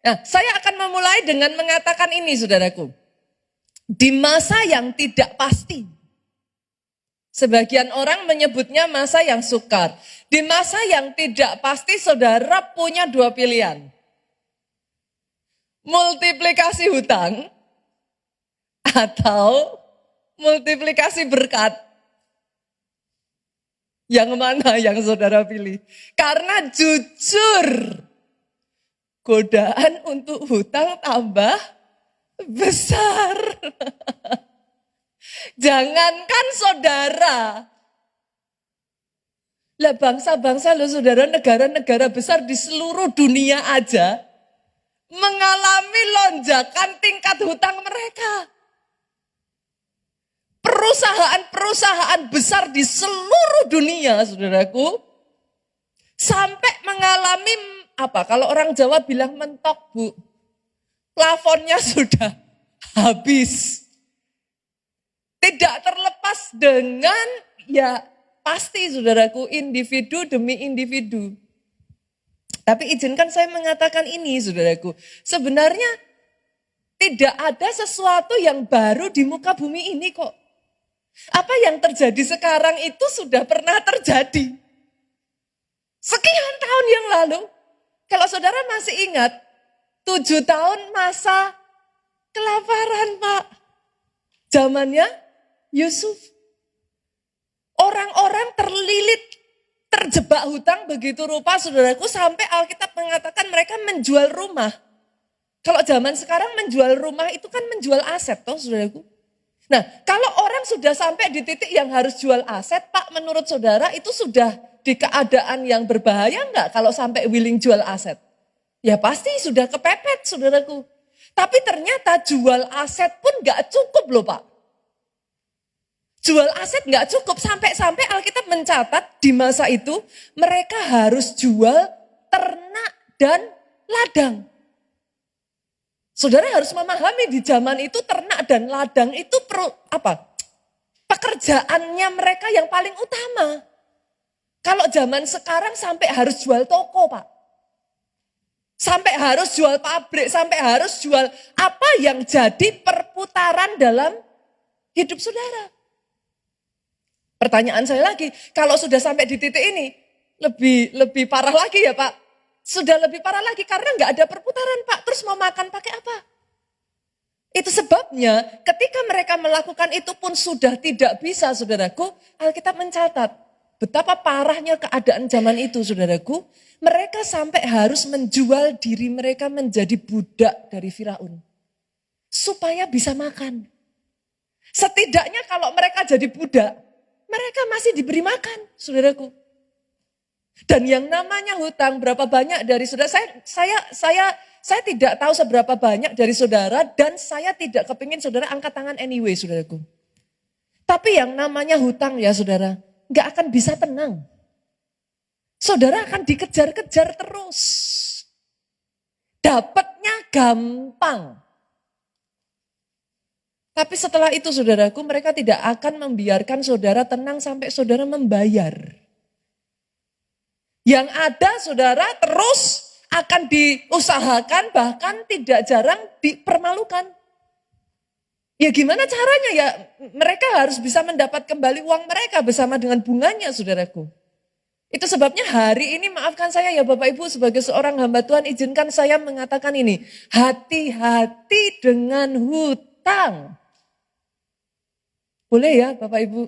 Nah, saya akan memulai dengan mengatakan ini, saudaraku. Di masa yang tidak pasti. Sebagian orang menyebutnya masa yang sukar. Di masa yang tidak pasti, saudara punya dua pilihan. Multiplikasi hutang atau multiplikasi berkat. Yang mana yang saudara pilih? Karena jujur, godaan untuk hutang tambah besar. Jangankan saudara. Lah bangsa-bangsa loh saudara, negara-negara besar di seluruh dunia aja mengalami lonjakan tingkat hutang mereka. Perusahaan-perusahaan besar di seluruh dunia, saudaraku, sampai mengalami apa? Kalau orang Jawa bilang mentok, Bu. Plafonnya sudah habis. Tidak terlepas dengan, ya pasti saudaraku, individu demi individu. Tapi izinkan saya mengatakan ini, saudaraku. Sebenarnya tidak ada sesuatu yang baru di muka bumi ini kok. Apa yang terjadi sekarang itu sudah pernah terjadi. Sekian tahun yang lalu, kalau saudara masih ingat, 7 tahun masa kelaparan, Pak. Zamannya Yusuf. Orang-orang terjebak hutang begitu rupa, saudaraku, sampai Alkitab mengatakan mereka menjual rumah. Kalau zaman sekarang menjual rumah itu kan menjual aset, toh saudaraku. Nah, kalau orang sudah sampai di titik yang harus jual aset, Pak, menurut saudara itu sudah di keadaan yang berbahaya enggak kalau sampai willing jual aset? Ya pasti sudah kepepet, saudaraku. Tapi ternyata jual aset pun enggak cukup loh, Pak. Jual aset enggak cukup, sampai-sampai Alkitab mencatat di masa itu mereka harus jual ternak dan ladang. Saudara harus memahami di zaman itu ternak dan ladang itu pekerjaannya mereka yang paling utama. Kalau zaman sekarang sampai harus jual toko, Pak. Sampai harus jual pabrik, sampai harus jual apa yang jadi perputaran dalam hidup saudara. Pertanyaan saya lagi, kalau sudah sampai di titik ini, lebih parah lagi ya Pak. Sudah lebih parah lagi karena nggak ada perputaran, Pak. Terus mau makan pakai apa? Itu sebabnya ketika mereka melakukan itu pun sudah tidak bisa, saudaraku. Alkitab mencatat betapa parahnya keadaan zaman itu, saudaraku. Mereka sampai harus menjual diri mereka menjadi budak dari Firaun. Supaya bisa makan. Setidaknya kalau mereka jadi budak, mereka masih diberi makan, saudaraku. Dan yang namanya hutang, berapa banyak dari saudara, saya tidak tahu seberapa banyak dari saudara, dan saya tidak kepingin saudara angkat tangan anyway, saudaraku. Tapi yang namanya hutang ya saudara, gak akan bisa tenang. Saudara akan dikejar-kejar terus. Dapatnya gampang. Tapi setelah itu saudaraku, mereka tidak akan membiarkan saudara tenang sampai saudara membayar. Yang ada saudara terus akan diusahakan, bahkan tidak jarang dipermalukan. Ya gimana caranya ya, mereka harus bisa mendapat kembali uang mereka bersama dengan bunganya, saudaraku. Itu sebabnya hari ini maafkan saya ya Bapak Ibu, sebagai seorang hamba Tuhan izinkan saya mengatakan ini. Hati-hati dengan hutang. Boleh ya Bapak Ibu?